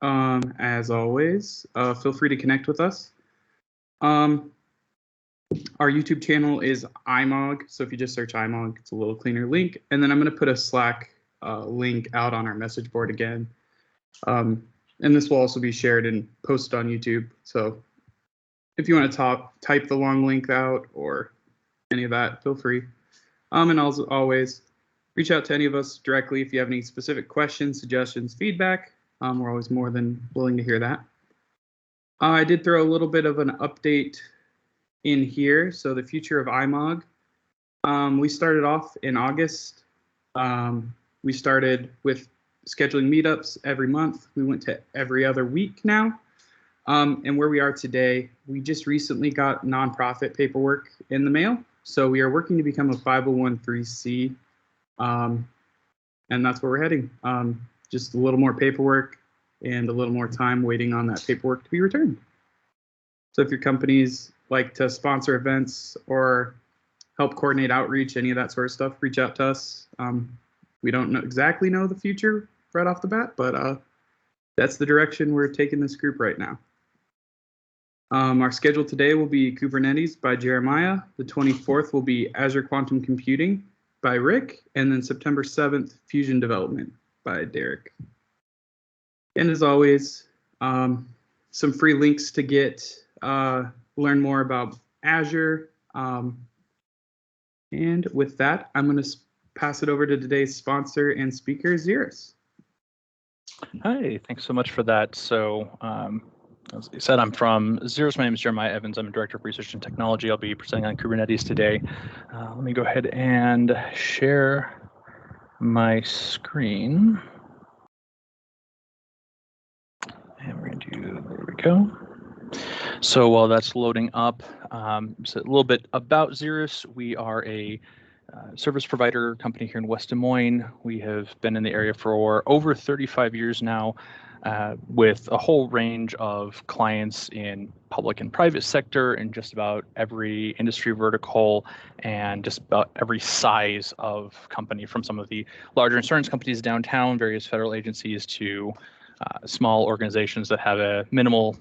As always, feel free to connect with us. Our YouTube channel is IMAUG, so if you just search IMAUG, it's a little cleaner link. And then I'm going to put a Slack link out on our message board again. And this will also be shared and posted on YouTube. So if you want to type the long link out or any of that, feel free. And as always, reach out to any of us directly if you have any specific questions, suggestions, feedback. We're always more than willing to hear that. I did throw a little bit of an update in here. So the future of IMAUG. We started off in August. We started with scheduling meetups every month. We went to every other week now. And where we are today, we just recently got nonprofit paperwork in the mail. So we are working to become a 501(c)(3), and that's where we're heading. Just a little more paperwork and a little more time waiting on that paperwork to be returned. So if your companies like to sponsor events or help coordinate outreach, any of that sort of stuff, reach out to us. We don't exactly know the future right off the bat, but that's the direction we're taking this group right now. Our schedule today will be Kubernetes by Jeremiah. The 24th will be Azure Quantum Computing by Rick, and then September 7th, Fusion Development by Derek. And as always, some free links to learn more about Azure. And with that, I'm going to pass it over to today's sponsor and speaker, Zirous. Hi, thanks so much for that. So, as I said, I'm from Zirous. My name is Jeremiah Evans. I'm a Director of Research and Technology. I'll be presenting on Kubernetes today. Let me go ahead and share my screen. And we're going to do, there we go. So while that's loading up, so a little bit about Zirous. We are a service provider company here in West Des Moines. We have been in the area for over 35 years now, with a whole range of clients in public and private sector and just about every industry vertical and just about every size of company, from some of the larger insurance companies downtown, various federal agencies, to small organizations that have a minimal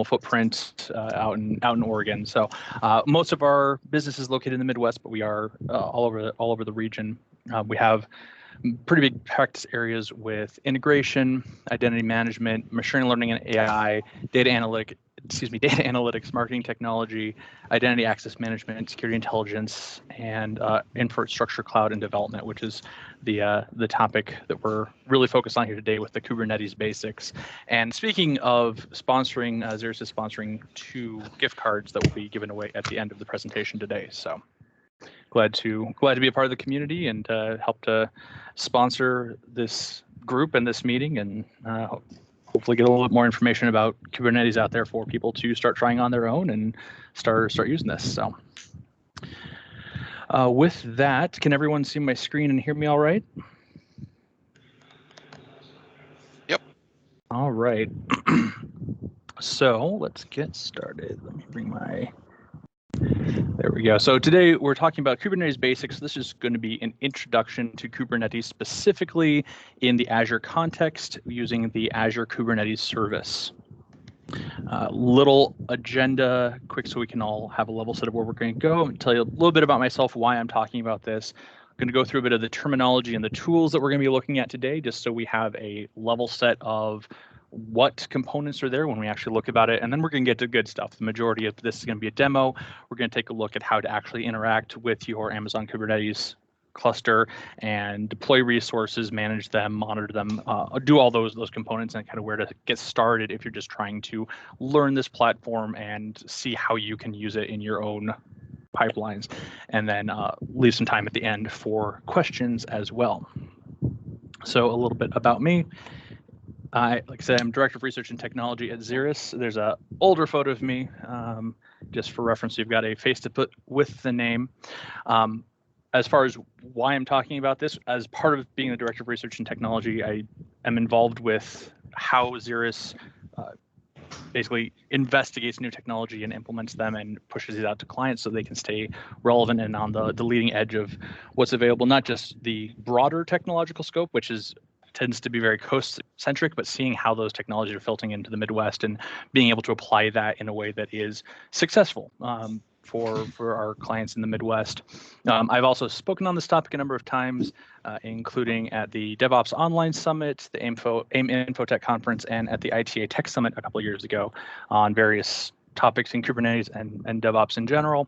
footprint out in Oregon. So most of our business is located in the Midwest, but we are all over the region. We have pretty big practice areas with integration, identity management, machine learning and AI, data analytics, marketing technology, identity access management, security intelligence, and infrastructure, cloud, and development, which is the topic that we're really focused on here today with the Kubernetes basics. And speaking of sponsoring, Zirous is sponsoring 2 gift cards that will be given away at the end of the presentation today. So glad to be a part of the community and help to sponsor this group and this meeting, and hopefully get a little bit more information about Kubernetes out there for people to start trying on their own and start using this. So with that, can everyone see my screen and hear me all right? Yep. All right. So let's get started. Let me bring my... There we go. So today we're talking about Kubernetes basics. This is going to be an introduction to Kubernetes, specifically in the Azure context, using the Azure Kubernetes service. Little agenda, quick, so we can all have a level set of where we're going to go. And tell you a little bit about myself, why I'm talking about this. I'm going to go through a bit of the terminology and the tools that we're going to be looking at today, just so we have a level set of what components are there when we actually look about it. And then we're going to get to good stuff. The majority of this is going to be a demo. We're going to take a look at how to actually interact with your Amazon Kubernetes cluster and deploy resources, manage them, monitor them, do all those components, and kind of where to get started if you're just trying to learn this platform and see how you can use it in your own pipelines. And then leave some time at the end for questions as well. So a little bit about me. Like I said, I'm Director of Research and Technology at Zirous. There's an older photo of me. Just for reference, you've got a face to put with the name. As far as why I'm talking about this, as part of being the Director of Research and Technology, I am involved with how Zirous basically investigates new technology and implements them and pushes it out to clients so they can stay relevant and on the leading edge of what's available, not just the broader technological scope, which is tends to be very coast-centric, but seeing how those technologies are filtering into the Midwest and being able to apply that in a way that is successful for our clients in the Midwest. I've also spoken on this topic a number of times, including at the DevOps Online Summit, the AIM Infotech Conference, and at the ITA Tech Summit a couple of years ago on various topics in Kubernetes and DevOps in general.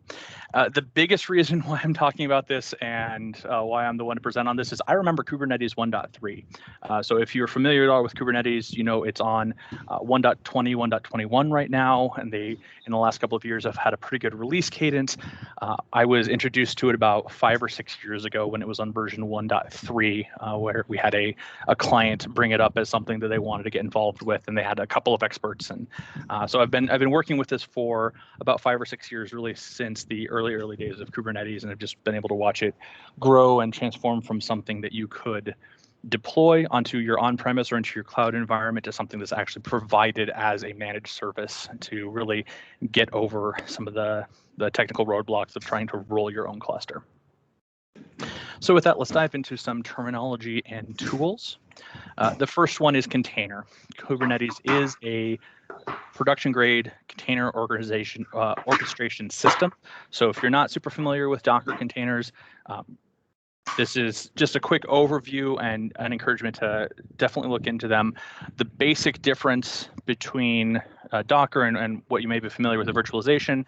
The biggest reason why I'm talking about this and why I'm the one to present on this is I remember Kubernetes 1.3. So if you're familiar at all with Kubernetes, you know it's on 1.20, 1.21 right now, and they, in the last couple of years, have had a pretty good release cadence. I was introduced to it about 5 or 6 years ago when it was on version 1.3, where we had a client bring it up as something that they wanted to get involved with, and they had a couple of experts. And so I've been working with this for about 5 or 6 years, really since the early days of Kubernetes, and I've just been able to watch it grow and transform from something that you could deploy onto your on-premise or into your cloud environment to something that's actually provided as a managed service to really get over some of the technical roadblocks of trying to roll your own cluster. So with that, let's dive into some terminology and tools. The first one is container. Kubernetes is a production-grade container orchestration system. So if you're not super familiar with Docker containers, this is just a quick overview and an encouragement to definitely look into them. The basic difference between Docker and what you may be familiar with, the virtualization,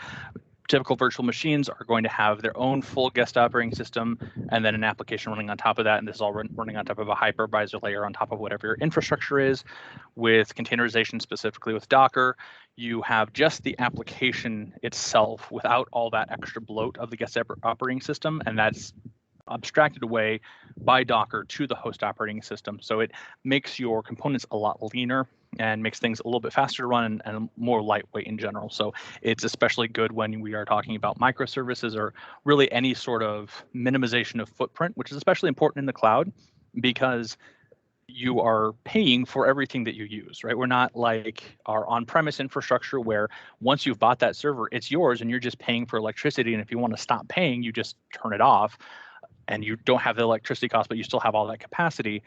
typical virtual machines are going to have their own full guest operating system and then an application running on top of that. And this is all running on top of a hypervisor layer on top of whatever your infrastructure is. With containerization, specifically with Docker, you have just the application itself without all that extra bloat of the guest operating system. And that's abstracted away by Docker to the host operating system. So it makes your components a lot leaner and makes things a little bit faster to run and more lightweight in general. So it's especially good when we are talking about microservices or really any sort of minimization of footprint, which is especially important in the cloud because you are paying for everything that you use, right? We're not like our on-premise infrastructure where once you've bought that server, it's yours and you're just paying for electricity. And if you want to stop paying, you just turn it off and you don't have the electricity cost, but you still have all that capacity.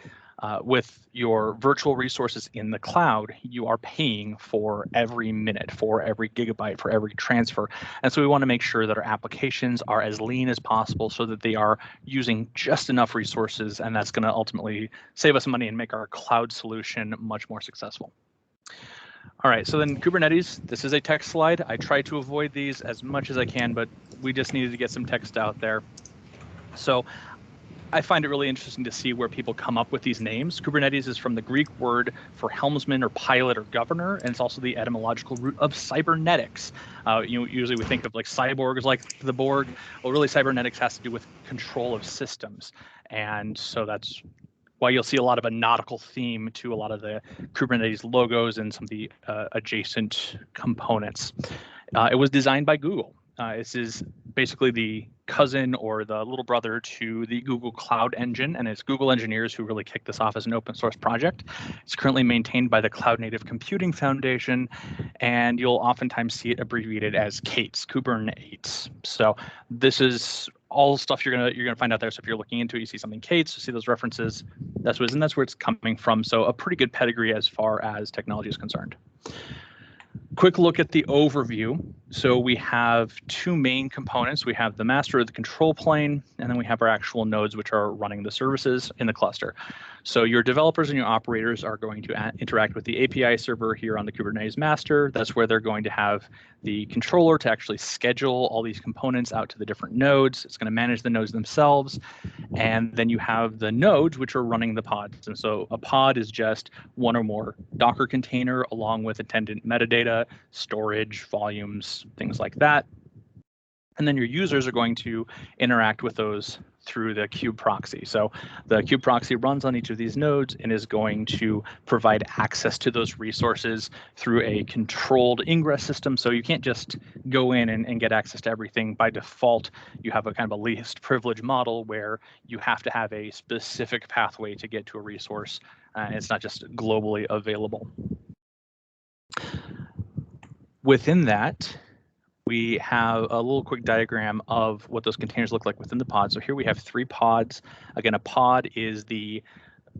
With your virtual resources in the cloud, you are paying for every minute, for every gigabyte, for every transfer. And so we want to make sure that our applications are as lean as possible so that they are using just enough resources, and that's going to ultimately save us money and make our cloud solution much more successful. All right, so then Kubernetes, this is a text slide. I try to avoid these as much as I can, but we just needed to get some text out there. So I find it really interesting to see where people come up with these names. Kubernetes is from the Greek word for helmsman or pilot or governor, and it's also the etymological root of cybernetics. Usually we think of like cyborgs like the Borg. Well, really cybernetics has to do with control of systems. And so that's why you'll see a lot of a nautical theme to a lot of the Kubernetes logos and some of the adjacent components. It was designed by Google. This is basically the cousin or the little brother to the Google Cloud Engine, and it's Google engineers who really kicked this off as an open source project. It's currently maintained by the Cloud Native Computing Foundation, and you'll oftentimes see it abbreviated as KATES, Kubernetes. So this is all stuff you're gonna find out there. So if you're looking into it, you see something KATES, you see those references. That's where it's coming from. So a pretty good pedigree as far as technology is concerned. Quick look at the overview. So we have two main components. We have the master or the control plane, and then we have our actual nodes, which are running the services in the cluster. So your developers and your operators are going to interact with the API server here on the Kubernetes master. That's where they're going to have the controller to actually schedule all these components out to the different nodes. It's going to manage the nodes themselves. And then you have the nodes, which are running the pods. And so a pod is just one or more Docker container along with attendant metadata, storage, volumes, things like that. And then your users are going to interact with those through the kube proxy. So the kube proxy runs on each of these nodes and is going to provide access to those resources through a controlled ingress system. So you can't just go in and get access to everything. By default, you have a kind of a least privilege model where you have to have a specific pathway to get to a resource. It's not just globally available. Within that, we have a little quick diagram of what those containers look like within the pod. So here we have 3 pods. Again, a pod is the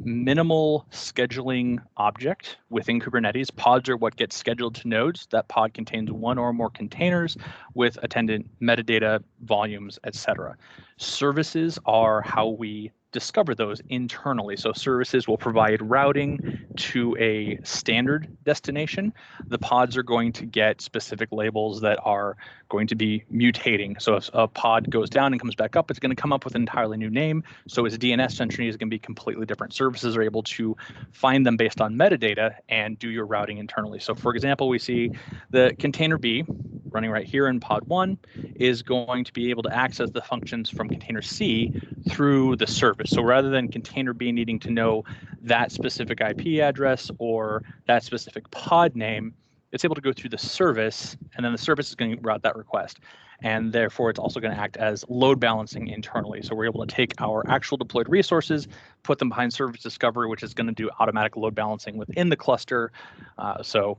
minimal scheduling object within Kubernetes. Pods are what gets scheduled to nodes. That pod contains one or more containers with attendant metadata, volumes, etc. Services are how we discover those internally. So services will provide routing to a standard destination. The pods are going to get specific labels that are going to be mutating. So if a pod goes down and comes back up, it's going to come up with an entirely new name. So its DNS entry is going to be completely different. Services are able to find them based on metadata and do your routing internally. So for example, we see the container B running right here in pod 1 is going to be able to access the functions from container C through the service. So rather than container B needing to know that specific IP address or that specific pod name, it's able to go through the service, and then the service is going to route that request. And therefore, it's also going to act as load balancing internally. So we're able to take our actual deployed resources, put them behind service discovery, which is going to do automatic load balancing within the cluster. So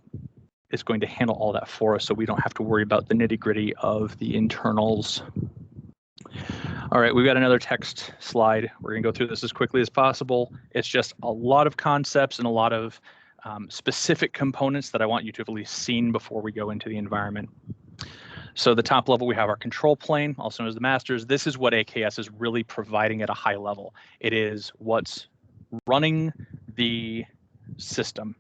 it's going to handle all that for us, so we don't have to worry about the nitty-gritty of the internals. All right, we've got another text slide. We're going to go through this as quickly as possible. It's just a lot of concepts and a lot of specific components that I want you to have at least seen before we go into the environment. So the top level, we have our control plane, also known as the masters. This is what AKS is really providing at a high level. It is what's running the system.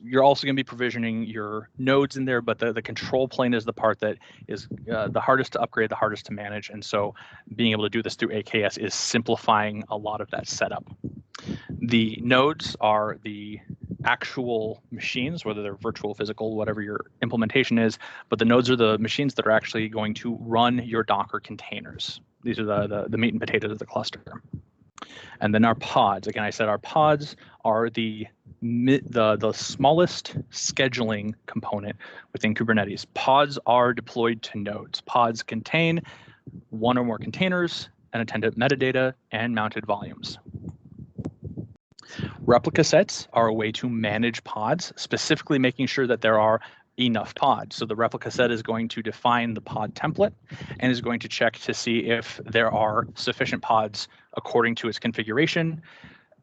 You're also going to be provisioning your nodes in there, but the control plane is the part that is the hardest to upgrade, the hardest to manage. And so being able to do this through AKS is simplifying a lot of that setup. The nodes are the actual machines, whether they're virtual, physical, whatever your implementation is, but the nodes are the machines that are actually going to run your Docker containers. These are the meat and potatoes of the cluster. And then our pods, again, I said our pods are the smallest scheduling component within Kubernetes. Pods are deployed to nodes. Pods contain one or more containers and attendant metadata and mounted volumes. Replica sets are a way to manage pods, specifically making sure that there are enough pods. So the replica set is going to define the pod template and is going to check to see if there are sufficient pods according to its configuration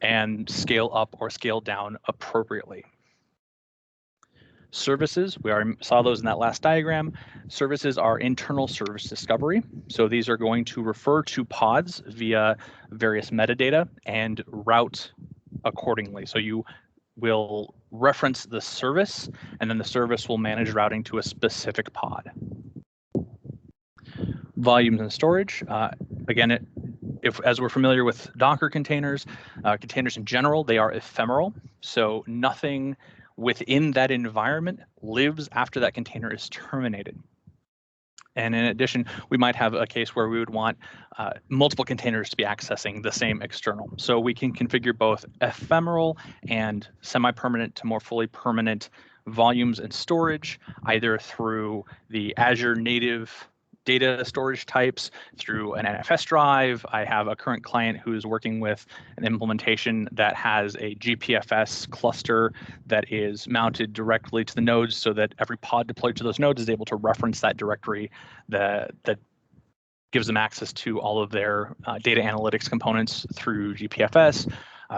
and scale up or scale down appropriately. Services, we already saw those in that last diagram. Services are internal service discovery. So these are going to refer to pods via various metadata and route accordingly. So you will reference the service, and then the service will manage routing to a specific pod. Volumes and storage. Again, as we're familiar with Docker containers, containers in general, they are ephemeral. So nothing within that environment lives after that container is terminated. And in addition, we might have a case where we would want multiple containers to be accessing the same external. So we can configure both ephemeral and semi-permanent to more fully permanent volumes and storage, either through the Azure native data storage types, through an NFS drive. I have a current client who is working with an implementation that has a GPFS cluster that is mounted directly to the nodes so that every pod deployed to those nodes is able to reference that directory that gives them access to all of their data analytics components through GPFS.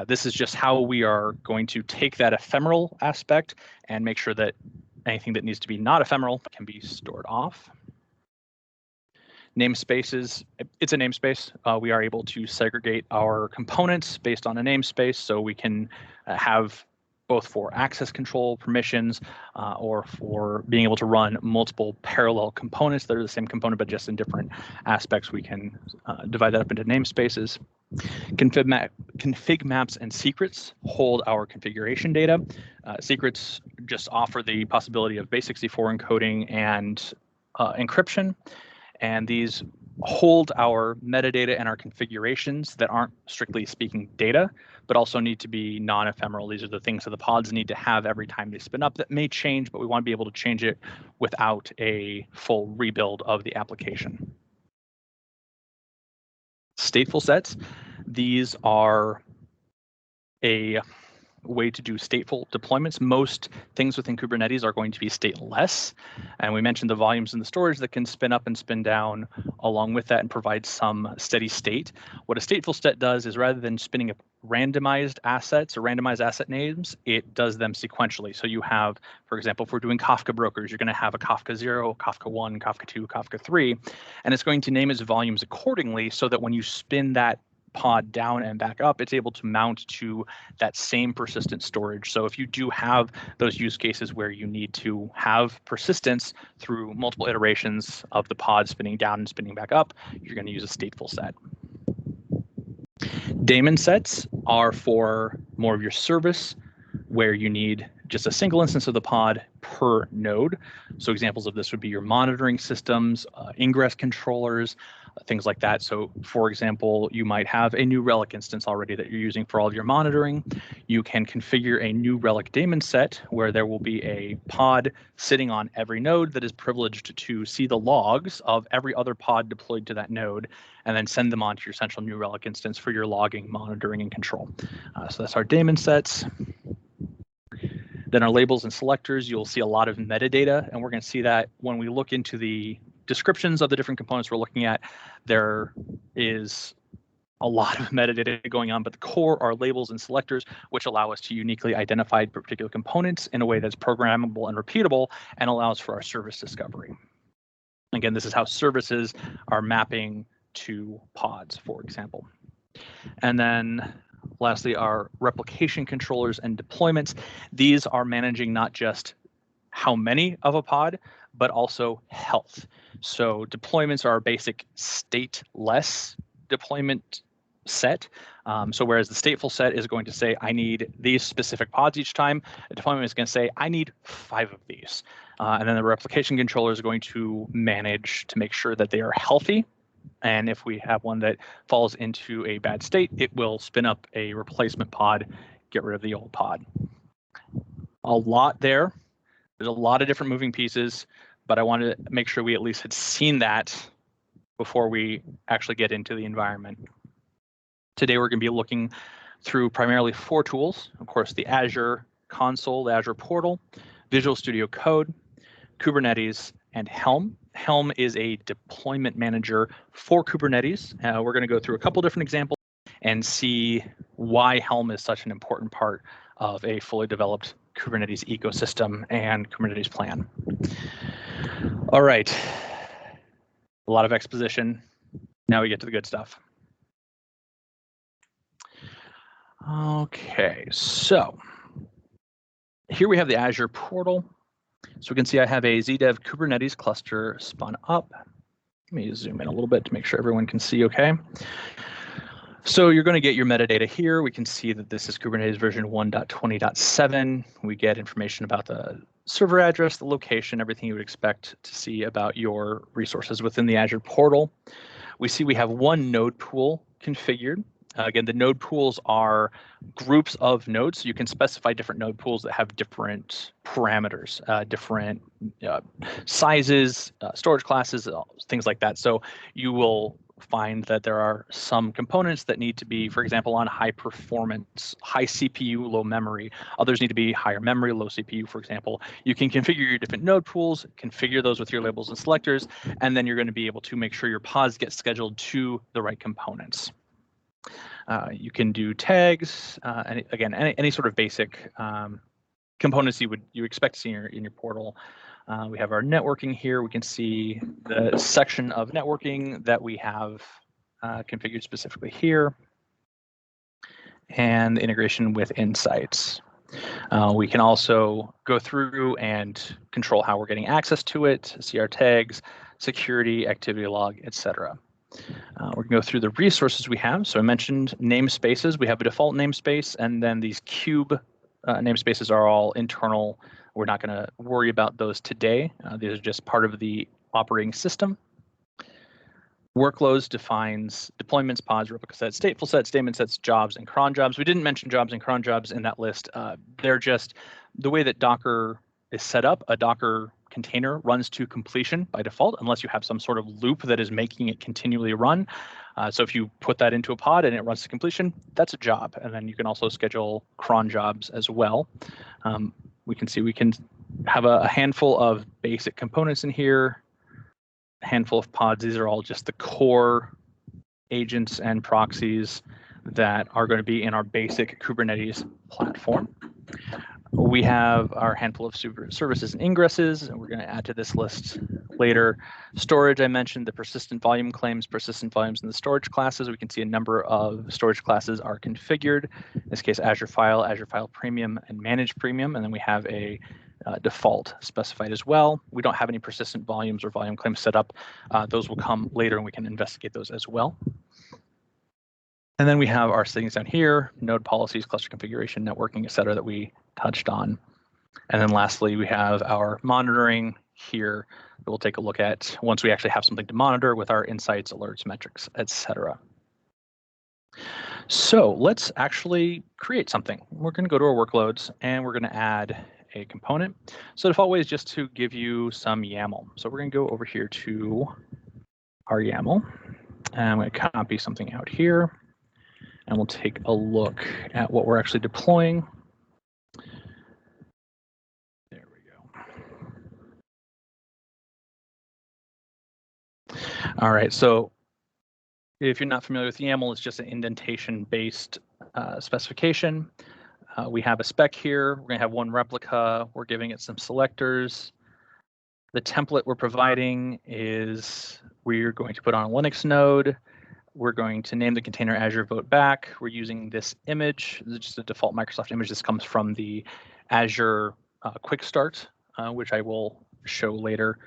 This is just how we are going to take that ephemeral aspect and make sure that anything that needs to be not ephemeral can be stored off. Namespaces, it's a namespace. We are able to segregate our components based on a namespace, so we can have both for access control permissions or for being able to run multiple parallel components that are the same component but just in different aspects. We can divide that up into namespaces. Config maps and secrets hold our configuration data. Secrets just offer the possibility of base64 encoding and encryption. And these hold our metadata and our configurations that aren't strictly speaking data, but also need to be non-ephemeral. These are the things that the pods need to have every time they spin up that may change, but we want to be able to change it without a full rebuild of the application. Stateful sets, these are a way to do stateful deployments. Most things within Kubernetes are going to be stateless. And we mentioned the volumes in the storage that can spin up and spin down along with that and provide some steady state. What a stateful set does is rather than spinning up randomized assets or randomized asset names, it does them sequentially. So you have, for example, if we're doing Kafka brokers, you're going to have a Kafka 0, Kafka 1, Kafka 2, Kafka 3, and it's going to name its volumes accordingly so that when you spin that pod down and back up, it's able to mount to that same persistent storage. So if you do have those use cases where you need to have persistence through multiple iterations of the pod spinning down and spinning back up, you're going to use a stateful set. Daemon sets are for more of your service, where you need just a single instance of the pod per node. So examples of this would be your monitoring systems, ingress controllers, things like that. So for example, you might have a New Relic instance already that you're using for all of your monitoring. You can configure a New Relic daemon set where there will be a pod sitting on every node that is privileged to see the logs of every other pod deployed to that node, and then send them onto your central New Relic instance for your logging, monitoring, and control. So that's our daemon sets. Then our labels and selectors, you'll see a lot of metadata, and we're going to see that when we look into the descriptions of the different components we're looking at. There is a lot of metadata going on, but the core are labels and selectors, which allow us to uniquely identify particular components in a way that's programmable and repeatable and allows for our service discovery. Again, this is how services are mapping to pods, for example. And then lastly, our replication controllers and deployments. These are managing not just how many of a pod, but also health. So deployments are our basic stateless deployment set. So whereas the stateful set is going to say, I need these specific pods each time, a deployment is going to say, I need 5 of these. And then the replication controller is going to manage to make sure that they are healthy. And if we have one that falls into a bad state, it will spin up a replacement pod, get rid of the old pod. A lot there. There's a lot of different moving pieces, but I wanted to make sure we at least had seen that before we actually get into the environment. Today, we're going to be looking through primarily 4 tools. Of course, the Azure console, the Azure portal, Visual Studio Code, Kubernetes, and Helm. Helm is a deployment manager for Kubernetes. We're going to go through a couple different examples and see why Helm is such an important part of a fully developed Kubernetes ecosystem and Kubernetes plan. All right, a lot of exposition. Now we get to the good stuff. Okay, so here we have the Azure portal. So we can see I have a ZDev Kubernetes cluster spun up. Let me zoom in a little bit to make sure everyone can see okay. So you're going to get your metadata here. We can see that this is Kubernetes version 1.20.7. We get information about the server address, the location, everything you would expect to see about your resources within the Azure portal. We see we have one node pool configured. Again, the node pools are groups of nodes. So you can specify different node pools that have different parameters, different sizes, storage classes, things like that. So you will find that there are some components that need to be, for example, on high performance, high CPU, low memory. Others need to be higher memory, low CPU, for example. You can configure your different node pools, configure those with your labels and selectors, and then you're going to be able to make sure your pods get scheduled to the right components. You can do tags, and again, any sort of basic components you expect to see in your portal. We have our networking here. We can see the section of networking that we have configured specifically here, and the integration with insights. We can also go through and control how we're getting access to it, see our tags, security, activity log, etc. We're going to go through the resources we have. So I mentioned namespaces. We have a default namespace, and then these cube namespaces are all internal. We're not going to worry about those today. These are just part of the operating system. Workloads defines deployments, pods, replica sets, stateful sets, daemon sets, jobs, and cron jobs. We didn't mention jobs and cron jobs in that list. They're just the way that Docker is set up. A Docker container runs to completion by default, unless you have some sort of loop that is making it continually run. So if you put that into a pod and it runs to completion, that's a job. And then you can also schedule cron jobs as well. We can see we can have a handful of basic components in here, a handful of pods. These are all just the core agents and proxies that are going to be in our basic Kubernetes platform. We have our handful of services and ingresses, and we're going to add to this list later. Storage, I mentioned the persistent volume claims, persistent volumes in the storage classes. We can see a number of storage classes are configured. In this case, Azure File Premium, and Manage Premium. And then we have a default specified as well. We don't have any persistent volumes or volume claims set up. Those will come later, and we can investigate those as well. And then we have our settings down here, node policies, cluster configuration, networking, et cetera, that we touched on. And then lastly, we have our monitoring here that we'll take a look at once we actually have something to monitor with our insights, alerts, metrics, et cetera. So let's actually create something. We're going to go to our workloads and we're going to add a component. So the default way is just to give you some YAML. So we're going to go over here to our YAML and I'm going to copy something out here. And we'll take a look at what we're actually deploying. There we go. All right, so if you're not familiar with YAML, it's just an indentation-based specification. We have a spec here. We're going to have one replica. We're giving it some selectors. The template we're providing is we're going to put on a Linux node. We're going to name the container Azure Vote Back. We're using this image. This is just a default Microsoft image. This comes from the Azure Quick Start, which I will show later.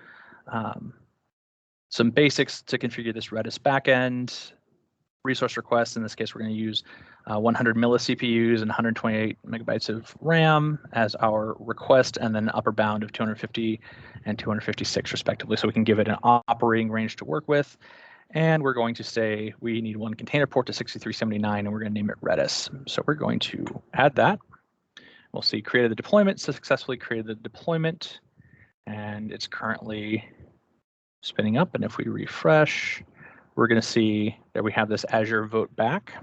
Some basics to configure this Redis backend. Resource requests. In this case, we're going to use 100 milli-CPUs and 128 megabytes of RAM as our request, and then upper bound of 250 and 256 respectively. So we can give it an operating range to work with. And we're going to say we need one container port to 6379, and we're going to name it Redis. So we're going to add that. We'll see created the deployment, successfully created the deployment, and it's currently spinning up. And if we refresh, we're going to see that we have this Azure Vote Back,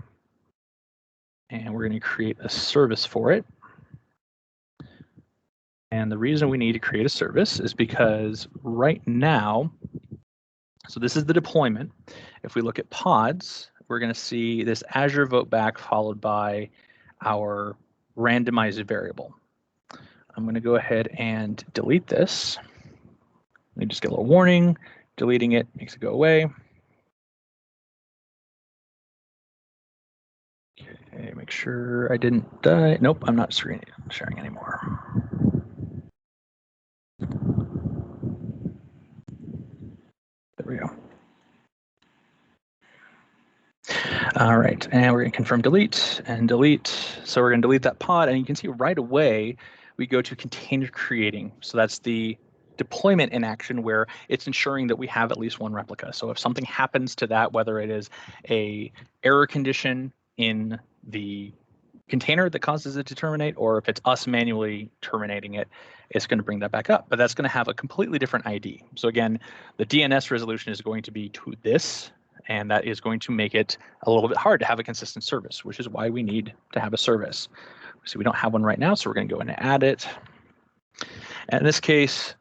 and we're going to create a service for it. And the reason we need to create a service is because right now, so this is the deployment. If we look at pods, we're going to see this Azure Vote Back followed by our randomized variable. I'm going to go ahead and delete this. Let me just get a little warning. Deleting it makes it go away. Okay, make sure I didn't die. Nope, I'm not sharing anymore. There we go. All right, and we're going to confirm delete and delete. So we're going to delete that pod, and you can see right away we go to container creating. So that's the deployment in action where it's ensuring that we have at least one replica. So if something happens to that, whether it is a error condition in the container that causes it to terminate, or if it's us manually terminating it, it's going to bring that back up. But that's going to have a completely different ID. So again, the DNS resolution is going to be to this, and that is going to make it a little bit hard to have a consistent service, which is why we need to have a service. So we don't have one right now, so we're going to go in and add it. And in this case,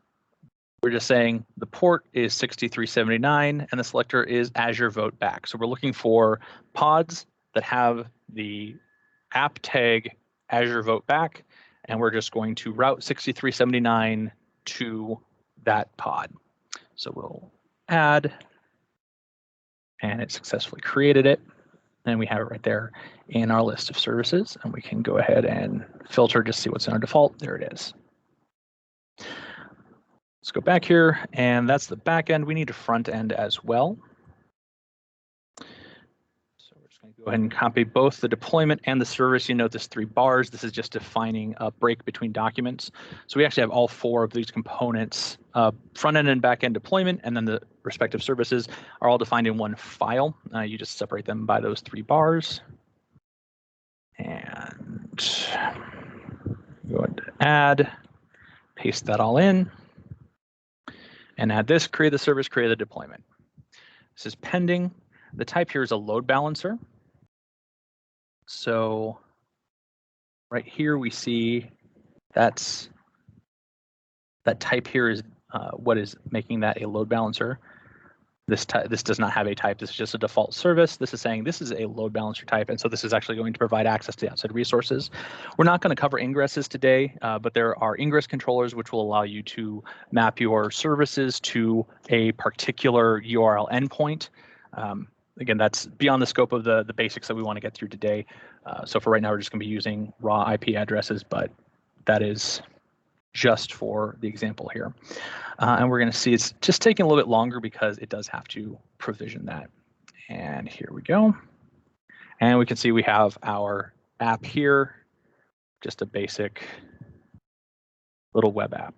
we're just saying the port is 6379, and the selector is Azure Vote Back. So we're looking for pods that have the app tag Azure Vote Back, and we're just going to route 6379 to that pod. So we'll add, and it successfully created it, and we have it right there in our list of services, and we can go ahead and filter to see what's in our default. There it is. Let's go back here, and that's the back end. We need a front end as well. Go ahead and copy both the deployment and the service. You note this 3 bars. This is just defining a break between documents. So we actually have all 4 of these components, front end and back end deployment, and then the respective services are all defined in one file. You just separate them by those 3 bars. And go ahead and add, paste that all in. and add this, create the service, create the deployment. This is pending. The type here is a load balancer. So right here we see that type here is what is making that a load balancer. This does not have a type. This is just a default service. This is saying this is a load balancer type, and so this is actually going to provide access to the outside resources. We're not going to cover ingresses today, but there are ingress controllers which will allow you to map your services to a particular URL endpoint. Again, that's beyond the scope of the basics that we want to get through today. So for right now, we're just going to be using raw IP addresses, but that is just for the example here. And we're going to see it's just taking a little bit longer because it does have to provision that. And here we go. And we can see we have our app here, just a basic little web app.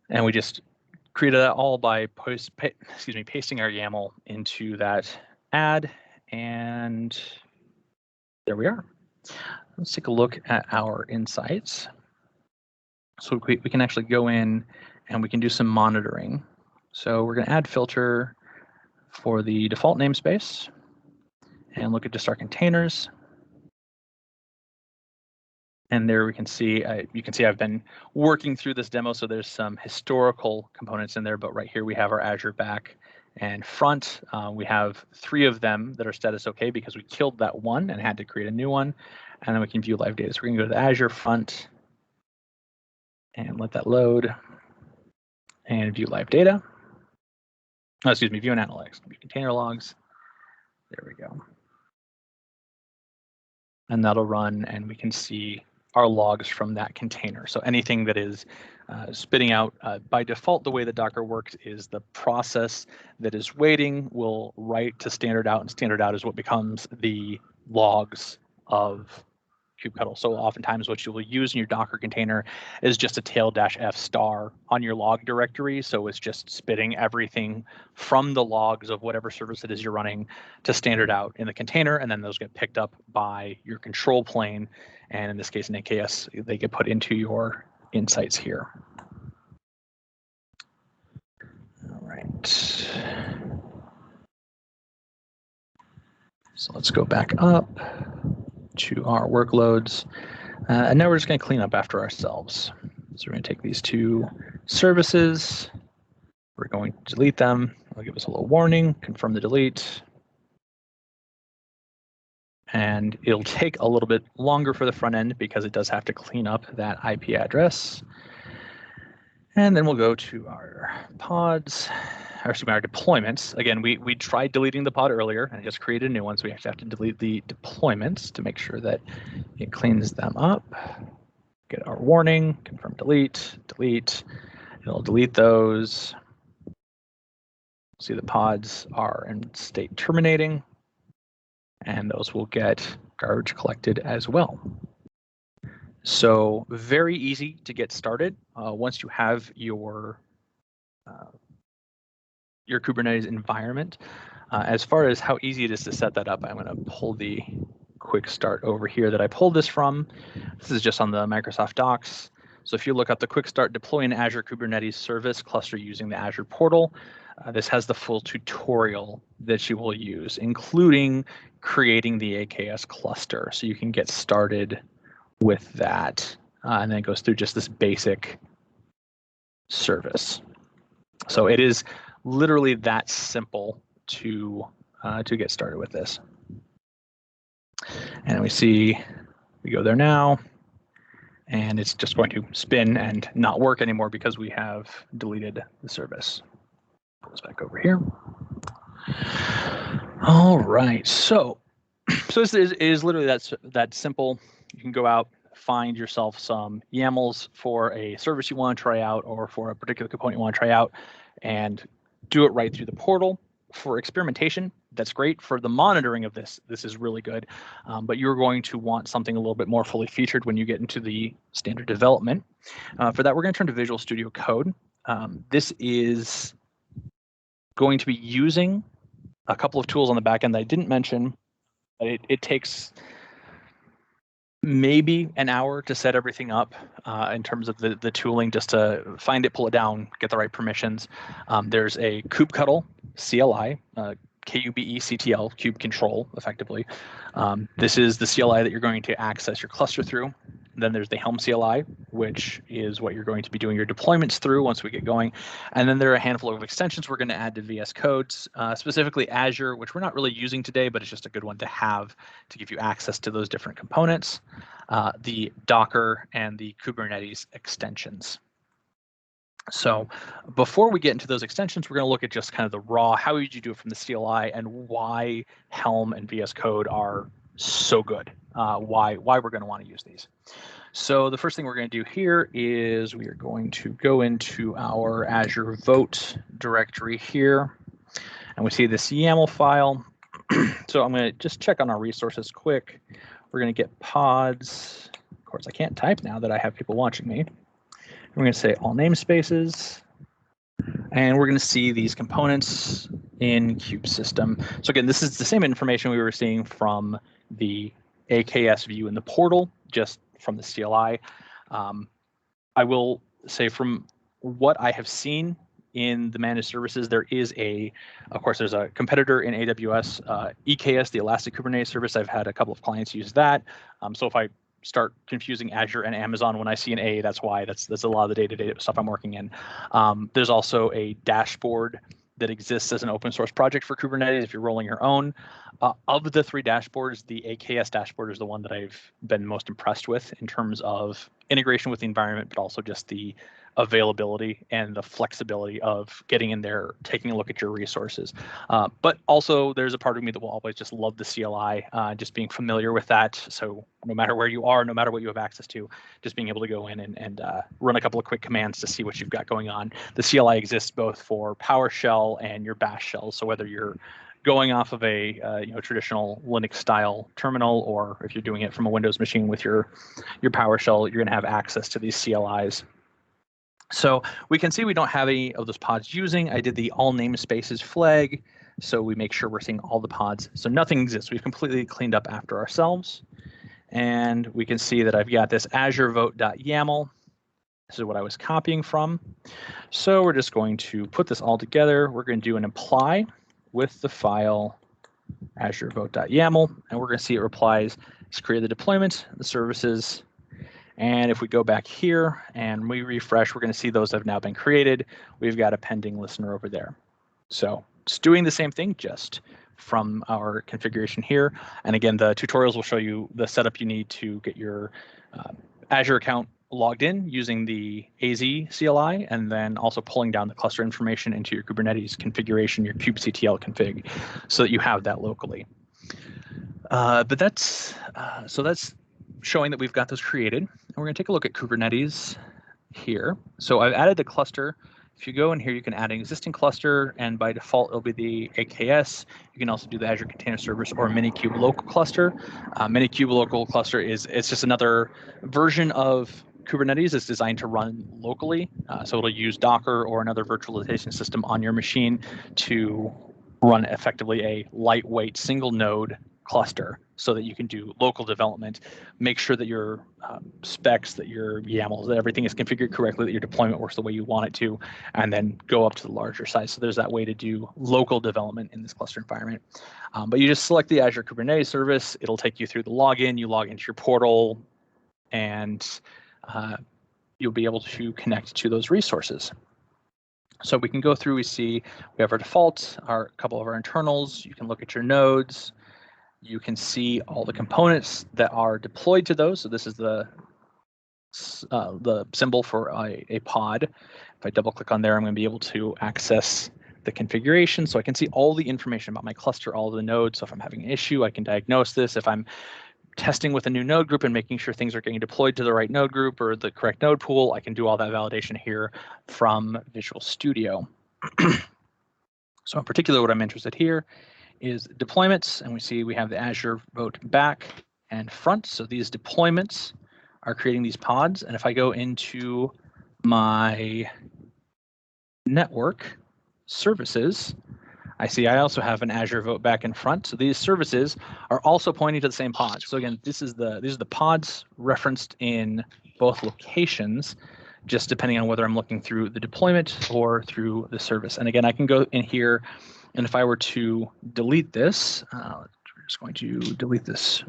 And we just created that all by pasting our YAML into that add, and there we are. Let's take a look at our insights. So we can actually go in and we can do some monitoring. So we're going to add filter for the default namespace and look at just our containers. And there we can see, you can see I've been working through this demo, so there's some historical components in there, but right here we have our Azure back and front. We have 3 of them that are status OK because we killed that one and had to create a new one. And then we can view live data. So we're going to go to the Azure front and let that load and view live data. Oh, excuse me, view and analytics, view container logs. There we go. And that'll run and we can see our logs from that container. So anything that is spitting out by default, the way that Docker works is the process that is waiting will write to standard out, and standard out is what becomes the logs of kubectl. So oftentimes what you will use in your Docker container is just a tail-f star on your log directory. So it's just spitting everything from the logs of whatever service it is you're running to standard out in the container, and then those get picked up by your control plane. And in this case, in AKS, they get put into your insights here. All right. So let's go back up to our workloads. And now we're just going to clean up after ourselves. So we're going to take these 2 services. We're going to delete them. It'll give us a little warning, confirm the delete. And it'll take a little bit longer for the front end because it does have to clean up that IP address. And then we'll go to our pods, or excuse me, our deployments. Again, we tried deleting the pod earlier and just created a new one, so we actually have to delete the deployments to make sure that it cleans them up. Get our warning, confirm delete, delete. It'll delete those. See the pods are in state terminating, and those will get garbage collected as well. So very easy to get started. Once you have your Kubernetes environment. As far as how easy it is to set that up, I'm going to pull the quick start over here that I pulled this from. This is just on the Microsoft Docs. So if you look up the quick start deploy an Azure Kubernetes service cluster using the Azure portal, this has the full tutorial that you will use, including creating the AKS cluster. So you can get started with that. And then it goes through just this basic service. So it is literally that simple to get started with this. And we go there now, and it's just going to spin and not work anymore because we have deleted the service. Goes back over here. All right, so this is literally that simple. You can go out, find yourself some YAMLs for a service you want to try out or for a particular component you want to try out, and do it right through the portal. For experimentation, that's great. For the monitoring of this is really good. But you're going to want something a little bit more fully featured when you get into the standard development. For that, we're going to turn to Visual Studio Code. This is going to be using a couple of tools on the back end that I didn't mention. It takes maybe an hour to set everything up in terms of the tooling, just to find it, pull it down, get the right permissions. There's a kubectl CLI, KUBE-CTL, kube control, effectively. This is the CLI that you're going to access your cluster through. Then there's the Helm CLI, which is what you're going to be doing your deployments through once we get going. And then there are a handful of extensions we're going to add to VS Codes, specifically Azure, which we're not really using today, but it's just a good one to have to give you access to those different components, the Docker and the Kubernetes extensions. So before we get into those extensions, we're going to look at just kind of the raw, how would you do it from the CLI, and why Helm and VS Code are so good, why we're going to want to use these. So the first thing we're going to do here is we are going to go into our Azure Vote directory here, and we see this YAML file. So I'm going to just check on our resources quick. We're going to get pods. Of course, I can't type now that I have people watching me. We're going to say all namespaces, and we're going to see these components in kubesystem. So again, this is the same information we were seeing from the AKS view in the portal, just from the CLI. I will say from what I have seen in the managed services, there is of course, there's a competitor in AWS, EKS, the Elastic Kubernetes Service. I've had a couple of clients use that. So if I start confusing Azure and Amazon when I see an A, that's why. That's a lot of the day-to-day stuff I'm working in. There's also a dashboard that exists as an open source project for Kubernetes if you're rolling your own. Of the 3 dashboards, the AKS dashboard is the one that I've been most impressed with in terms of integration with the environment, but also just the availability and the flexibility of getting in there, taking a look at your resources. But also there's a part of me that will always just love the CLI, just being familiar with that. So no matter where you are, no matter what you have access to, just being able to go in and run a couple of quick commands to see what you've got going on. The CLI exists both for PowerShell and your Bash shell. So whether you're going off of a traditional Linux style terminal, or if you're doing it from a Windows machine with your PowerShell, you're going to have access to these CLIs. So we can see we don't have any of those pods using. I did the all namespaces flag, so we make sure we're seeing all the pods. So nothing exists. We've completely cleaned up after ourselves. And we can see that I've got this Azure vote.yaml. This is what I was copying from. So we're just going to put this all together. We're going to do an apply with the file Azure vote.yaml, and we're going to see it replies. It's create the deployment, the services. And if we go back here and we refresh, we're going to see those have now been created. We've got a pending listener over there. So it's doing the same thing, just from our configuration here. And again, the tutorials will show you the setup you need to get your Azure account logged in using the AZ CLI, and then also pulling down the cluster information into your Kubernetes configuration, your kubectl config, so that you have that locally. But that's showing that we've got those created. And we're going to take a look at Kubernetes here. So I've added the cluster. If you go in here, you can add an existing cluster, and by default, it'll be the AKS. You can also do the Azure Container Service or Minikube local cluster. Minikube local cluster it's just another version of Kubernetes. It's designed to run locally. So it'll use Docker or another virtualization system on your machine to run effectively a lightweight single node cluster, so that you can do local development, make sure that your specs, that your YAMLs, that everything is configured correctly, that your deployment works the way you want it to, and then go up to the larger size. So there's that way to do local development in this cluster environment. But you just select the Azure Kubernetes service. It'll take you through the login. You log into your portal, and you'll be able to connect to those resources. So we can go through, we have our defaults, a couple of our internals. You can look at your nodes. You can see all the components that are deployed to those. So this is the symbol for a pod. If I double click on there, I'm going to be able to access the configuration. So I can see all the information about my cluster, all of the nodes. So if I'm having an issue, I can diagnose this. If I'm testing with a new node group and making sure things are getting deployed to the right node group or the correct node pool, I can do all that validation here from Visual Studio. So in particular, what I'm interested here is deployments, and we see we have the Azure Vote back and front. So these deployments are creating these pods. And if I go into my network services, I see I also have an Azure vote back in front. So these services are also pointing to the same pods. So again, these are the pods referenced in both locations, just depending on whether I'm looking through the deployment or through the service. And again, I can go in here, and if I were to delete this, we're just going to delete this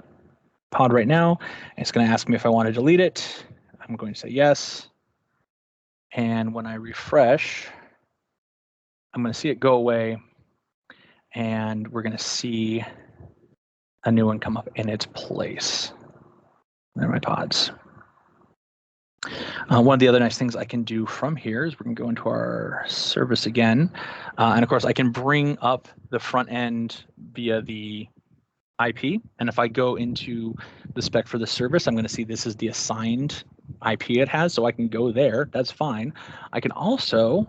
pod right now. It's going to ask me if I want to delete it. I'm going to say yes. And when I refresh, I'm going to see it go away, and we're going to see a new one come up in its place. There are my pods. One of the other nice things I can do from here is we're going to go into our service again. And of course, I can bring up the front end via the IP. And if I go into the spec for the service, I'm going to see this is the assigned IP it has. So I can go there. That's fine. I can also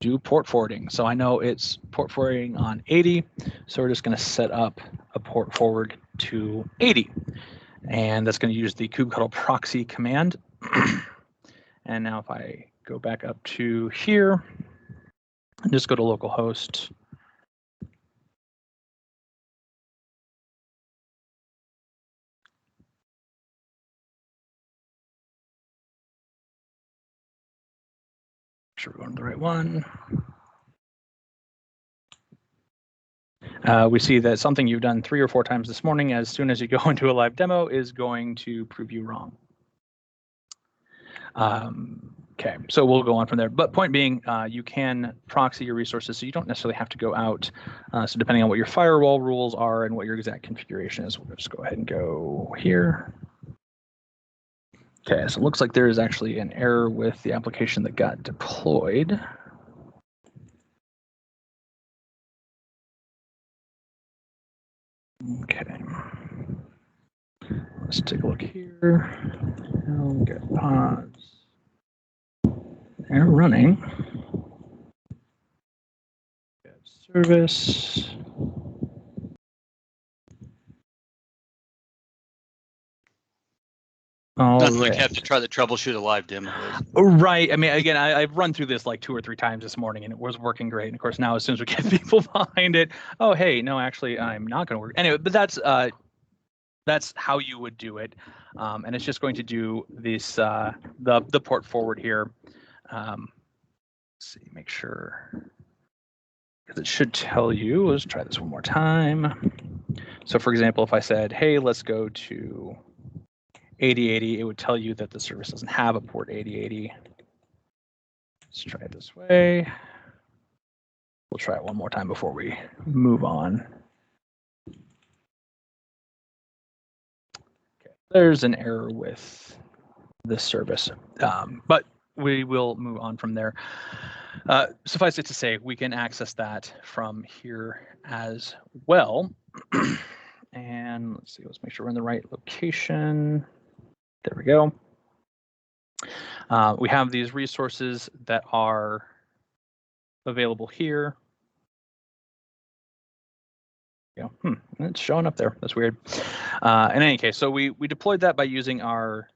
do port forwarding. So I know it's port forwarding on 80. So we're just going to set up a port forward to 80. And that's going to use the kubectl proxy command. And now if I go back up to here and just go to localhost, make sure we're going to the right one. We see that something you've done 3 or 4 times this morning, as soon as you go into a live demo, is going to prove you wrong. Okay, so we'll go on from there. But point being, you can proxy your resources, so you don't necessarily have to go out. So depending on what your firewall rules are and what your exact configuration is, we'll just go ahead and go here. Okay, so it looks like there is actually an error with the application that got deployed. Okay, let's take a look here. Helm get pods. They're running. Service. Nothing like have to try to troubleshoot a live demo. Right. I mean, again, I've run through this like 2 or 3 times this morning, and it was working great. And of course, now as soon as we get people behind it, oh hey, no, actually, I'm not going to work. Anyway, but that's how you would do it, and it's just going to do this the port forward here. Let's see, make sure, because it should tell you. Let's try this one more time. So, for example, if I said, hey, let's go to 8080, it would tell you that the service doesn't have a port 8080. Let's try it this way. We'll try it one more time before we move on. Okay, there's an error with this service, but we will move on from there. Suffice it to say, we can access that from here as well. And let's see, let's make sure we're in the right location. There we go. We have these resources that are available here. Yeah, it's showing up there. That's weird. In any case, so we deployed that by using our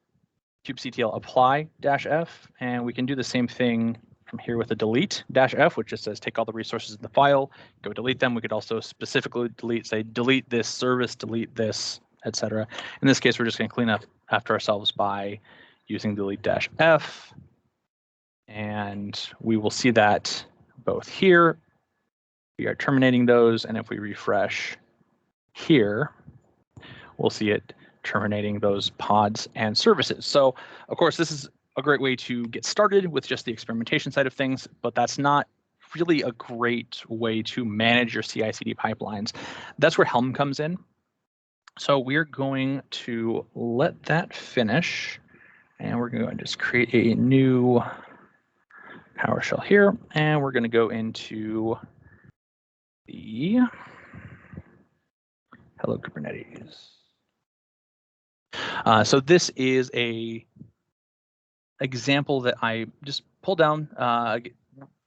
kubectl apply-f, and we can do the same thing from here with a delete-f, which just says take all the resources in the file, go delete them. We could also specifically delete this service, delete this, etc. In this case, we're just going to clean up after ourselves by using delete-f, and we will see that both here. We are terminating those, and if we refresh here, we'll see it terminating those pods and services. So, of course, this is a great way to get started with just the experimentation side of things, but that's not really a great way to manage your CI/CD pipelines. That's where Helm comes in. So we're going to let that finish, and we're going to just create a new PowerShell here, and we're going to go into the Hello Kubernetes. So this is a example that I just pulled down.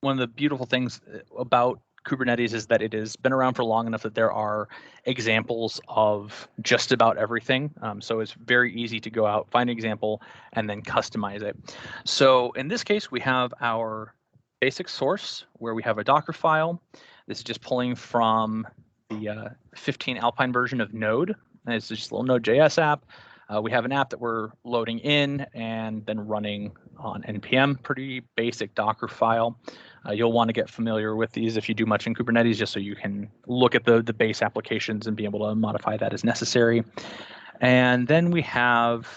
One of the beautiful things about Kubernetes is that it has been around for long enough that there are examples of just about everything. So it's very easy to go out, find an example, and then customize it. So in this case, we have our basic source where we have a Docker file. This is just pulling from the 15 Alpine version of Node. And it's just a little Node.js app. We have an app that we're loading in and then running on NPM, pretty basic Docker file. You'll want to get familiar with these if you do much in Kubernetes, just so you can look at the base applications and be able to modify that as necessary. And then we have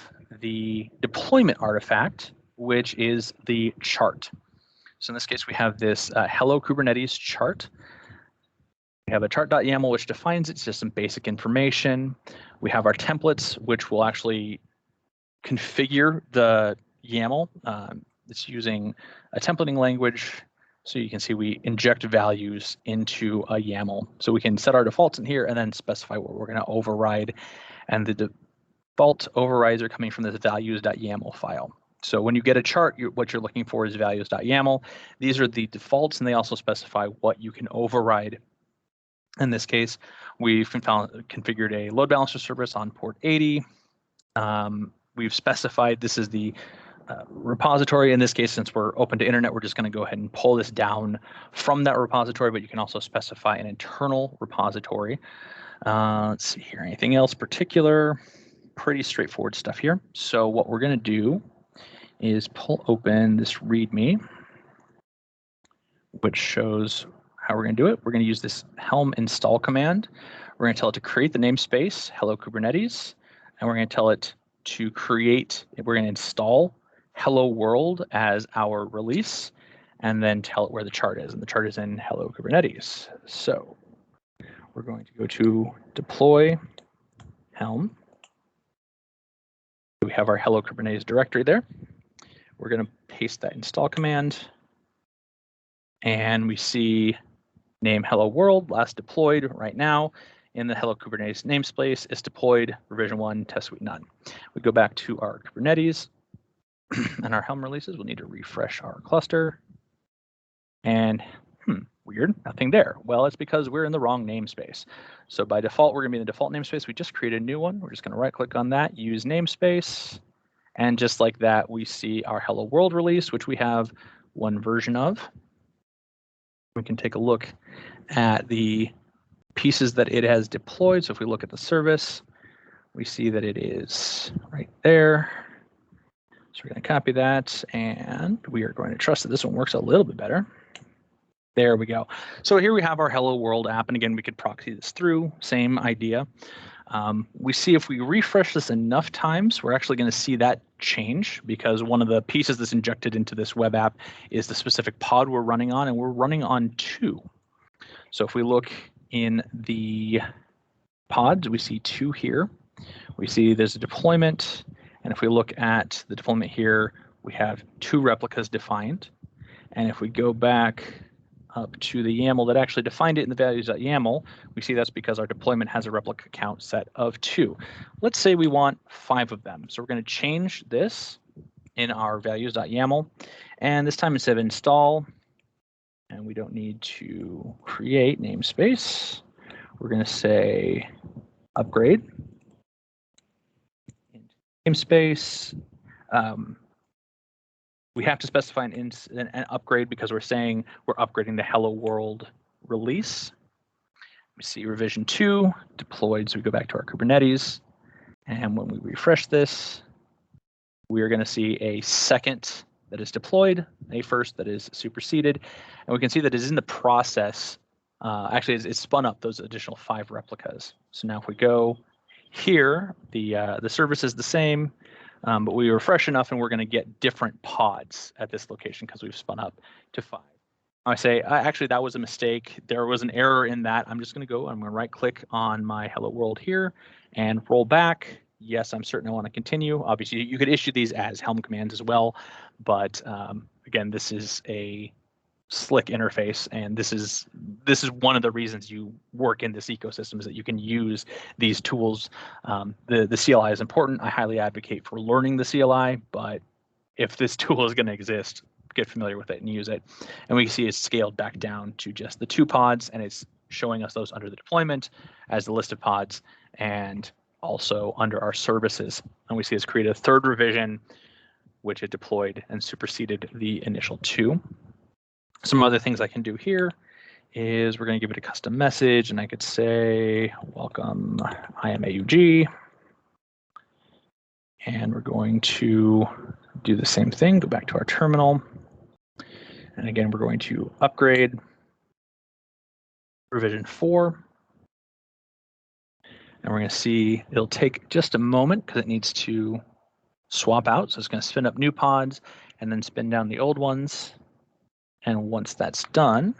the deployment artifact, which is the chart. So in this case, we have this hello Kubernetes chart. We have a chart.yaml, which defines it. It's just some basic information. We have our templates, which will actually configure the YAML. It's using a templating language. So you can see we inject values into a YAML. So we can set our defaults in here and then specify what we're going to override. And the default overrides are coming from this values.yaml file. So when you get a chart, what you're looking for is values.yaml. These are the defaults, and they also specify what you can override. In this case, we've configured a load balancer service on port 80. We've specified this is the repository. In this case, since we're open to internet, we're just going to go ahead and pull this down from that repository, but you can also specify an internal repository. Let's see here, anything else particular? Pretty straightforward stuff here. So what we're going to do is pull open this README, which shows how we're going to do it. We're going to use this Helm install command. We're going to tell it to create the namespace, hello Kubernetes, and we're going to tell it to create, we're going to install hello world as our release, and then tell it where the chart is. And the chart is in hello Kubernetes. So we're going to go to deploy Helm. We have our hello Kubernetes directory there. We're going to paste that install command, and we see name hello world, last deployed right now in the hello Kubernetes namespace is deployed, revision 1, test suite none. We go back to our Kubernetes and our Helm releases. We'll need to refresh our cluster. And weird, nothing there. Well, it's because we're in the wrong namespace. So by default, we're going to be in the default namespace. We just created a new one. We're just going to right click on that, use namespace. And just like that, we see our hello world release, which we have one version of. We can take a look at the pieces that it has deployed. So if we look at the service, we see that it is right there. So we're going to copy that, and we are going to trust that this one works a little bit better. There we go. So here we have our hello world app, and again, we could proxy this through, same idea. We see if we refresh this enough times, we're actually going to see that change, because one of the pieces that's injected into this web app is the specific pod we're running on, and we're running on 2. So if we look in the pods, we see 2 here. We see there's a deployment, and if we look at the deployment here, we have 2 replicas defined. And if we go back up to the YAML that actually defined it in the values.yaml, we see that's because our deployment has a replica count set of 2. Let's say we want 5 of them. So we're going to change this in our values.yaml. And this time instead of install, and we don't need to create namespace, we're going to say upgrade. Namespace. We have to specify an upgrade because we're saying we're upgrading the hello world release. We see revision 2 deployed, so we go back to our Kubernetes. And when we refresh this, we are going to see a second that is deployed, a first that is superseded. And we can see that it is in the process. Actually, it's spun up those additional 5 replicas. So now if we go here, the service is the same. But we refresh enough and we're going to get different pods at this location because we've spun up to 5. I say, actually, that was a mistake. There was an error in that. I'm just going to go, I'm going to right click on my hello world here and roll back. Yes, I'm certain I want to continue. Obviously, you could issue these as Helm commands as well. But again, this is a slick interface, and this is one of the reasons you work in this ecosystem, is that you can use these tools. The CLI is important. I highly advocate for learning the CLI, but if this tool is going to exist, get familiar with it and use it. And we can see it's scaled back down to just the 2 pods, and it's showing us those under the deployment as the list of pods, and also under our services. And we see it's created a 3rd revision, which it deployed and superseded the initial 2. Some other things I can do here is we're going to give it a custom message, and I could say, welcome IMAUG. And we're going to do the same thing, go back to our terminal. And again, we're going to upgrade revision 4. And we're going to see it'll take just a moment because it needs to swap out. So it's going to spin up new pods and then spin down the old ones. And once that's done,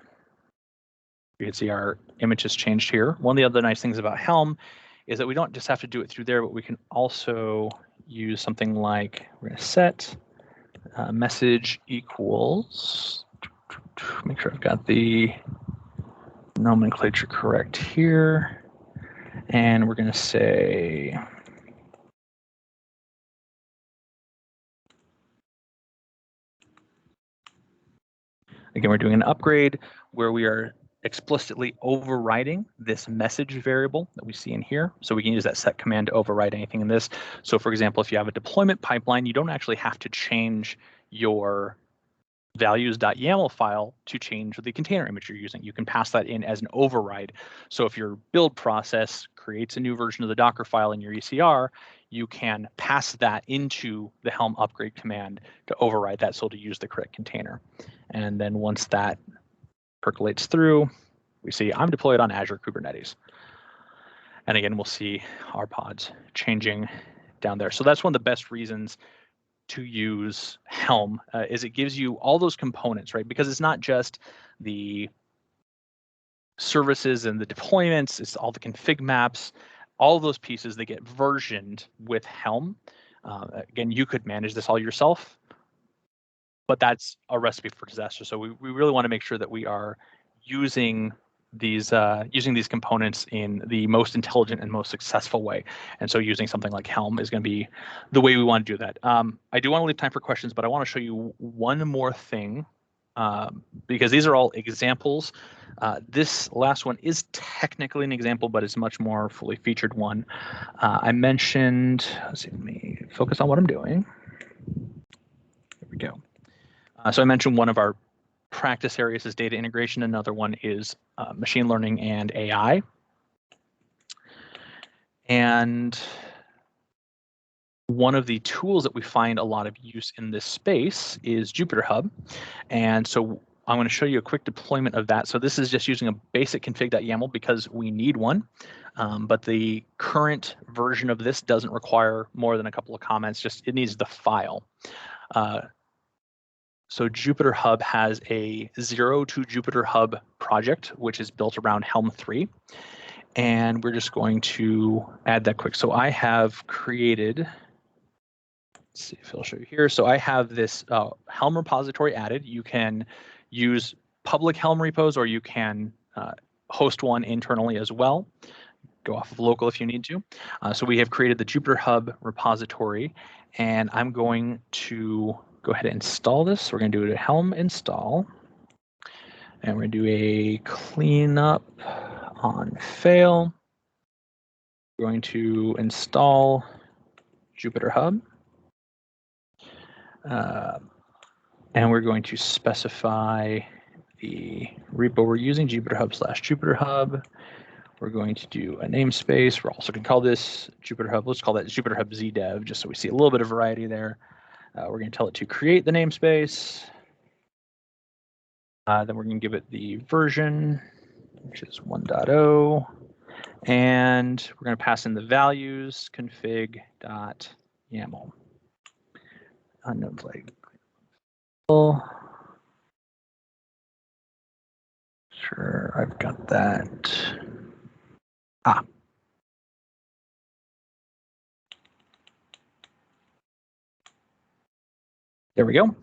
you can see our image has changed here. One of the other nice things about Helm is that we don't just have to do it through there, but we can also use something like, we're going to set message equals, make sure I've got the nomenclature correct here. And we're going to say, again, we're doing an upgrade where we are explicitly overriding this message variable that we see in here. So we can use that set command to override anything in this. So for example, if you have a deployment pipeline, you don't actually have to change your values.yaml file to change the container image you're using. You can pass that in as an override. So if your build process creates a new version of the Docker file in your ECR, you can pass that into the Helm upgrade command to override that, so to use the correct container. And then once that percolates through, we see I'm deployed on Azure Kubernetes. And again, we'll see our pods changing down there. So that's one of the best reasons to use Helm, is it gives you all those components, right? Because it's not just the services and the deployments, it's all the config maps, all those pieces that get versioned with Helm. Again, you could manage this all yourself, but that's a recipe for disaster. So we really want to make sure that we are using these components in the most intelligent and most successful way. And so using something like Helm is going to be the way we want to do that. I do want to leave time for questions, but I want to show you one more thing, because these are all examples. This last one is technically an example, but it's a much more fully featured one. I mentioned, let's see, let me focus on what I'm doing. There we go. So I mentioned one of our practice areas is data integration. Another one is machine learning and AI. And one of the tools that we find a lot of use in this space is Jupyter Hub. And so I'm going to show you a quick deployment of that. So this is just using a basic config.yaml because we need one. But the current version of this doesn't require more than a couple of comments, just it needs the file. So Jupyter Hub has a Zero to Jupyter Hub project, which is built around Helm 3. And we're just going to add that quick. So I have created, let's see if it'll show you here. So I have this Helm repository added. You can use public Helm repos, or you can host one internally as well. Go off of local if you need to. So we have created the Jupyter Hub repository, and I'm going to go ahead and install this. So we're going to do a Helm install, and we're going to do a cleanup on fail. We're going to install Jupyter Hub, and we're going to specify the repo we're using, Jupyter Hub / Jupyter Hub. We're going to do a namespace. We're also going to call this Jupyter Hub. Let's call that Jupyter Hub ZDev, just so we see a little bit of variety there. We're going to tell it to create the namespace. Then we're going to give it the version, which is 1.0. And we're going to pass in the values config.yaml. Unknown flag. Sure, I've got that. There we go.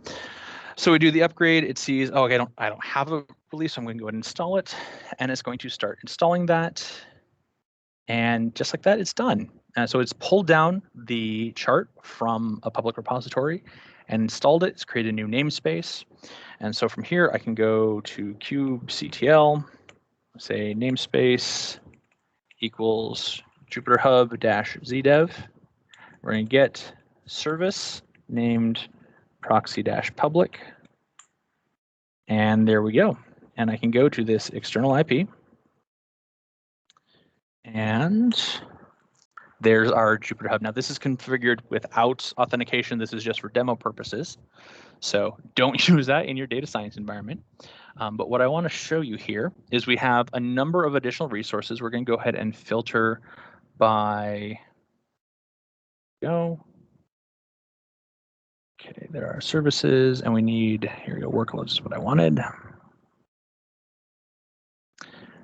So we do the upgrade. It sees, oh, okay, I don't have a release, so I'm going to go ahead and install it, and it's going to start installing that. And just like that, it's done. So it's pulled down the chart from a public repository and installed it. It's created a new namespace. And so from here, I can go to kubectl, say namespace equals Jupyter Hub -zdev. We're going to get service named proxy-public. And there we go. and I can go to this external IP, and there's our Jupyter Hub. Now this is configured without authentication. This is just for demo purposes. So don't use that in your data science environment. But what I want to show you here is we have a number of additional resources. We're going to go ahead and filter by go. Okay, there are services, and we need, here we go, workloads is what I wanted.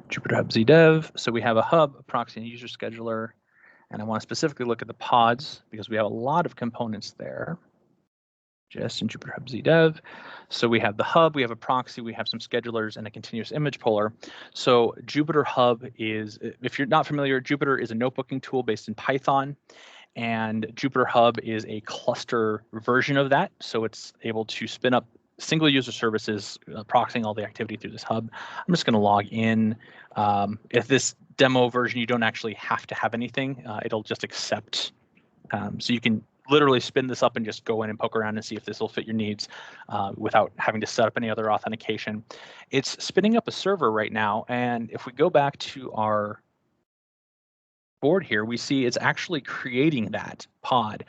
Jupyter Hub ZDev. So we have a hub, a proxy, and user scheduler. And I want to specifically look at the pods because we have a lot of components there. Just in Jupyter Hub ZDev. So we have the hub, we have a proxy, we have some schedulers, and a continuous image puller. So Jupyter Hub is, if you're not familiar, Jupyter is a notebooking tool based in Python. And Jupyter Hub is a cluster version of that. So it's able to spin up single user services, proxying all the activity through this hub. I'm just going to log in. If this demo version, you don't actually have to have anything. It'll just accept. So you can literally spin this up and just go in and poke around and see if this will fit your needs without having to set up any other authentication. It's spinning up a server right now. And if we go back to our board here, we see it's actually creating that pod.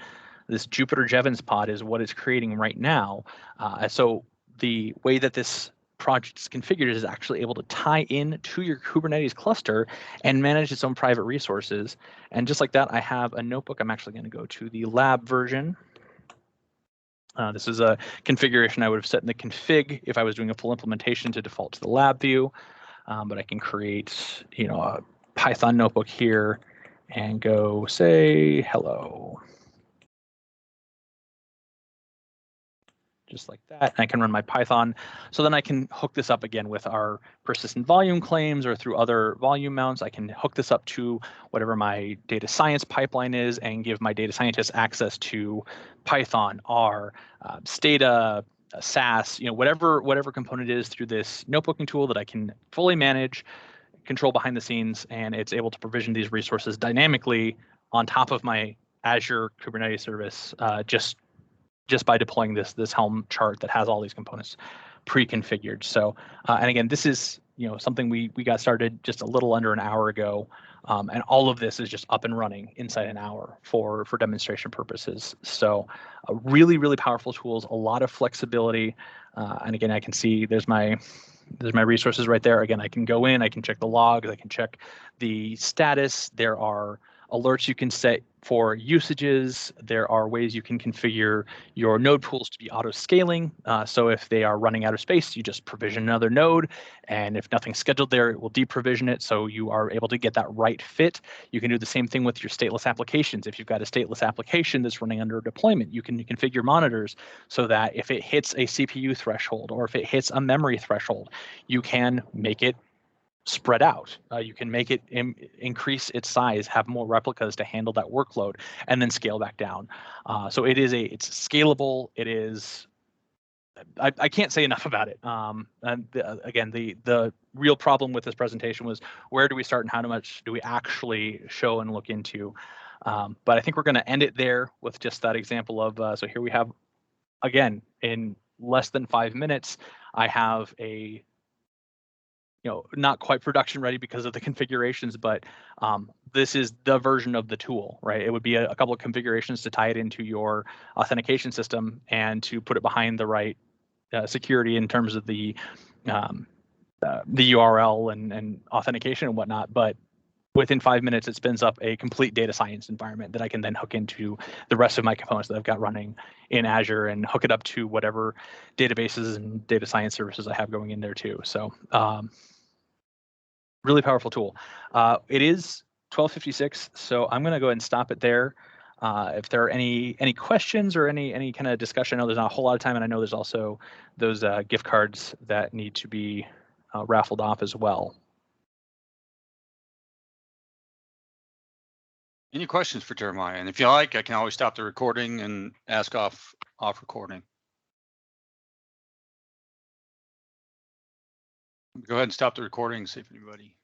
This Jupyter Jevons pod is what it's creating right now. So the way that this project is configured is actually able to tie in to your Kubernetes cluster and manage its own private resources. And just like that, I have a notebook. I'm actually going to go to the lab version. This is a configuration I would have set in the config if I was doing a full implementation to default to the lab view. But I can create, a Python notebook here and go say hello. Just like that. And I can run my Python. So then I can hook this up again with our persistent volume claims or through other volume mounts. I can hook this up to whatever my data science pipeline is and give my data scientists access to Python, R, Stata, SAS, whatever component it is through this notebooking tool that I can fully manage, control behind the scenes, and it's able to provision these resources dynamically on top of my Azure Kubernetes service just by deploying this Helm chart that has all these components pre-configured. So, and again, this is something we got started just a little under an hour ago, and all of this is just up and running inside an hour for demonstration purposes. So, really, really powerful tools, a lot of flexibility, and again, I can see there's my resources right there. Again, I can go in, I can check the logs, I can check the status. There are alerts you can set for usages. There are ways you can configure your node pools to be auto scaling. So if they are running out of space, you just provision another node. And if nothing's scheduled there, it will deprovision it. So you are able to get that right fit. You can do the same thing with your stateless applications. If you've got a stateless application that's running under deployment, you can configure monitors so that if it hits a CPU threshold or if it hits a memory threshold, you can make it spread out. You can make it increase its size, have more replicas to handle that workload, and then scale back down. So it's scalable. It is. I can't say enough about it. And again, the real problem with this presentation was where do we start and how much do we actually show and look into. But I think we're going to end it there with just that example of. So here we have, again, in less than 5 minutes, I have a not quite production ready because of the configurations, but this is the version of the tool, right? It would be a couple of configurations to tie it into your authentication system and to put it behind the right security in terms of the URL and authentication and whatnot. But within 5 minutes, it spins up a complete data science environment that I can then hook into the rest of my components that I've got running in Azure and hook it up to whatever databases and data science services I have going in there too. So really powerful tool. It is 12:56, so I'm going to go ahead and stop it there. If there are any questions or any kind of discussion, I know there's not a whole lot of time, and I know there's also those gift cards that need to be raffled off as well. Any questions for Jeremiah? And if you like, I can always stop the recording and ask off recording. Go ahead and stop the recording, see if anybody.